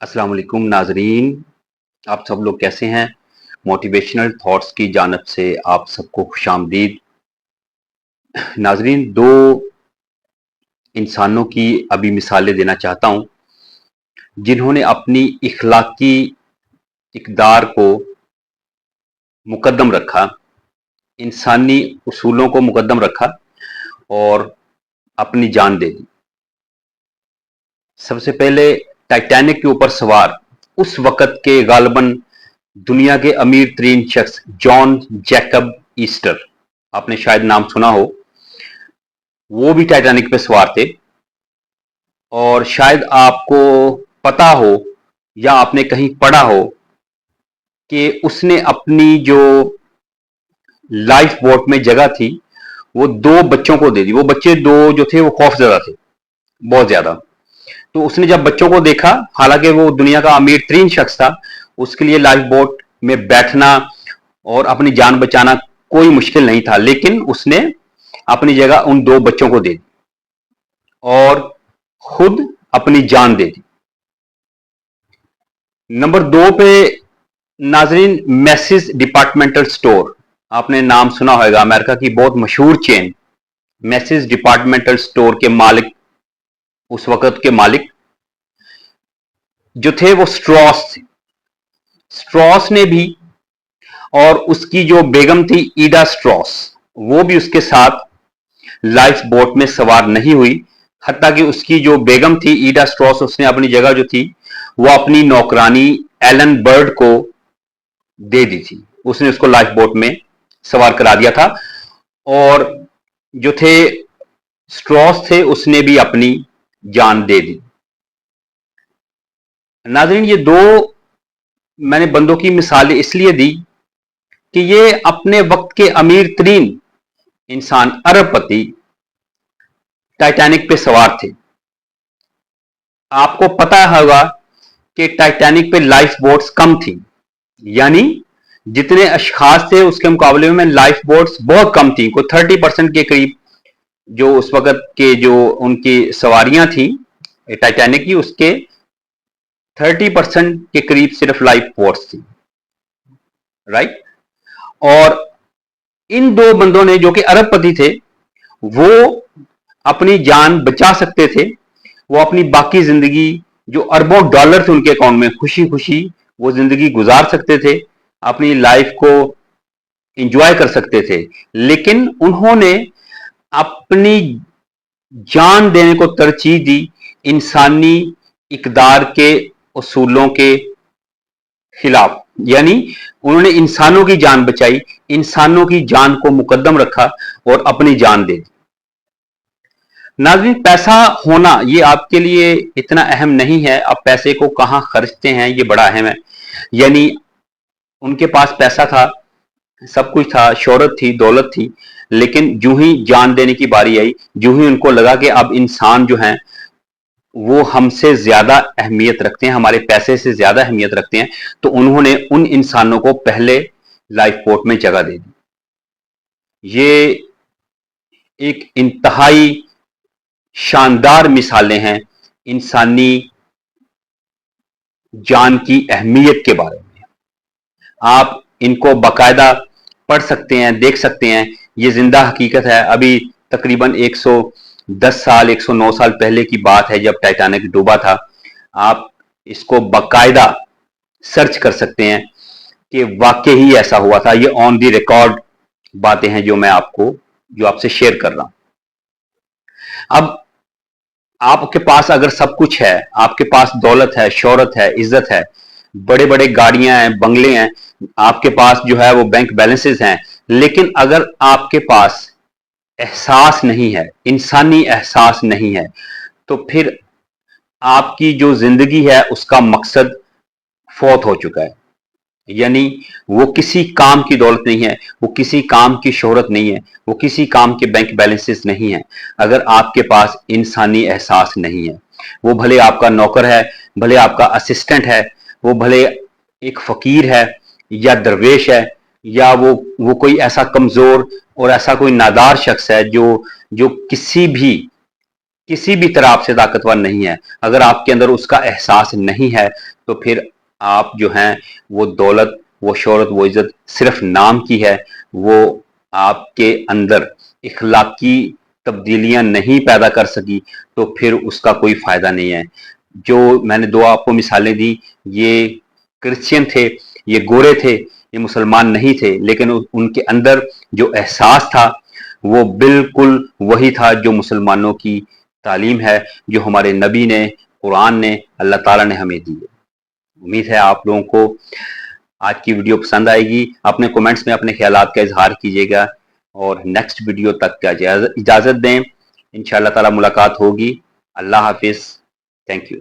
अस्सलाम वालेकुम नाजरीन, आप सब लोग कैसे हैं। मोटिवेशनल थॉट्स की जानब से आप सबको खुशामदीद। नाजरीन, दो इंसानों की अभी मिसालें देना चाहता हूं जिन्होंने अपनी इखलाकी इकदार को मुकद्दम रखा, इंसानी उसूलों को मुकद्दम रखा और अपनी जान दे दी। सबसे पहले टाइटैनिक के ऊपर सवार उस वक़्त के गालिबन दुनिया के अमीर तरीन शख्स जॉन जैकब ईस्टर, आपने शायद नाम सुना हो। वो भी टाइटैनिक पे सवार थे और शायद आपको पता हो या आपने कहीं पढ़ा हो कि उसने अपनी जो लाइफ बोट में जगह थी वो दो बच्चों को दे दी। वो बच्चे दो जो थे वो खौफजदा थे बहुत ज्यादा। तो उसने जब बच्चों को देखा, हालांकि वो दुनिया का अमीर तरीन शख्स था, उसके लिए लाइफ बोट में बैठना और अपनी जान बचाना कोई मुश्किल नहीं था, लेकिन उसने अपनी जगह उन दो बच्चों को दे दी और खुद अपनी जान दे दी। नंबर दो पे नाजरीन, मैसिस डिपार्टमेंटल स्टोर, आपने नाम सुना होगा, अमेरिका की बहुत मशहूर चेन। मैसिस डिपार्टमेंटल स्टोर के मालिक, उस वक्त के मालिक जो थे वो स्ट्रॉस थे। स्ट्रॉस ने भी और उसकी जो बेगम थी ईडा स्ट्रॉस, वो भी उसके साथ लाइफ बोट में सवार नहीं हुई। हत्ता कि उसकी जो बेगम थी ईडा स्ट्रॉस, उसने अपनी जगह जो थी वो अपनी नौकरानी एलन बर्ड को दे दी थी। उसने उसको लाइफ बोट में सवार करा दिया था और जो थे स्ट्रॉस थे उसने भी अपनी जान दे दी। नाज़रीन, ये दो मैंने बंदों की मिसालें इसलिए दी कि ये अपने वक्त के अमीर तरीन इंसान, अरबपति, टाइटैनिक पे सवार थे। आपको पता होगा कि टाइटैनिक पे लाइफ बोट्स कम थी, यानी जितने अशखास थे उसके मुकाबले में लाइफ बोट्स बहुत कम थी। कोई 30% के करीब जो उस वक्त के जो उनकी सवारियां थी टाइटैनिक की, उसके 30% के करीब सिर्फ लाइफ बोट्स थी, राइट। और इन दो बंदों ने जो कि अरबपति थे, वो अपनी जान बचा सकते थे। वो अपनी बाकी जिंदगी, जो अरबों डॉलर थे उनके अकाउंट में, खुशी खुशी वो जिंदगी गुजार सकते थे, अपनी लाइफ को एंजॉय कर सकते थे। लेकिन उन्होंने अपनी जान देने को तरजीह दी इंसानी इकदार के उसूलों के खिलाफ। यानी उन्होंने इंसानों की जान बचाई, इंसानों की जान को मुकद्दम रखा और अपनी जान दे दी। नाज़रीन, पैसा होना ये आपके लिए इतना अहम नहीं है। आप पैसे को कहां खर्चते हैं ये बड़ा अहम है। यानी उनके पास पैसा था, सब कुछ था, शोहरत थी, दौलत थी, लेकिन जो ही जान देने की बारी आई, जो ही उनको लगा कि अब इंसान जो हैं वो हमसे ज्यादा अहमियत रखते हैं, हमारे पैसे से ज्यादा अहमियत रखते हैं, तो उन्होंने उन इंसानों को पहले लाइफ बोट में जगह दे दी। ये एक इंतहाई शानदार मिसालें हैं इंसानी जान की अहमियत के बारे में। आप इनको बाकायदा पढ़ सकते हैं, देख सकते हैं। ये जिंदा हकीकत है। अभी तकरीबन 110 साल, 109 साल पहले की बात है जब टाइटैनिक डूबा था। आप इसको बाकायदा सर्च कर सकते हैं कि वाकई ही ऐसा हुआ था। ये ऑन दी रिकॉर्ड बातें हैं जो आपसे शेयर कर रहा हूं। अब आपके पास अगर सब कुछ है, आपके पास दौलत है, शोहरत है, इज्जत है, बड़े बड़े गाड़ियां हैं, बंगले हैं, आपके पास जो है वो बैंक बैलेंसेस हैं, लेकिन अगर आपके पास एहसास नहीं है, इंसानी एहसास नहीं है, तो फिर आपकी जो जिंदगी है उसका मकसद फौत हो चुका है। यानी वो किसी काम की दौलत नहीं है, वो किसी काम की शोहरत नहीं है, वो किसी काम के बैंक बैलेंसेस नहीं है, अगर आपके पास इंसानी एहसास नहीं है। वो भले आपका नौकर है, भले आपका असिस्टेंट है, वो भले एक फकीर है या दरवेश है, या वो कोई ऐसा कमजोर और ऐसा कोई नादार शख्स है जो किसी भी किसी भी तरह आपसे ताकतवर नहीं है। अगर आपके अंदर उसका एहसास नहीं है तो फिर आप जो हैं वो दौलत, वो शोहरत, वो इज्जत सिर्फ नाम की है, वो आपके अंदर इखलाकी तब्दीलियां नहीं पैदा कर सकी, तो फिर उसका कोई फायदा नहीं है। जो मैंने दो आपको मिसालें दी, ये क्रिश्चियन थे, ये गोरे थे, ये मुसलमान नहीं थे, लेकिन उनके अंदर जो एहसास था वो बिल्कुल वही था जो मुसलमानों की तालीम है, जो हमारे नबी ने, कुरान ने, अल्लाह ताला ने हमें दी है। उम्मीद है आप लोगों को आज की वीडियो पसंद आएगी। अपने कमेंट्स में अपने ख्यालात का इजहार कीजिएगा और नेक्स्ट वीडियो तक का इजाजत दें। इंशाअल्लाह ताला मुलाकात होगी। अल्लाह हाफिज। Thank you.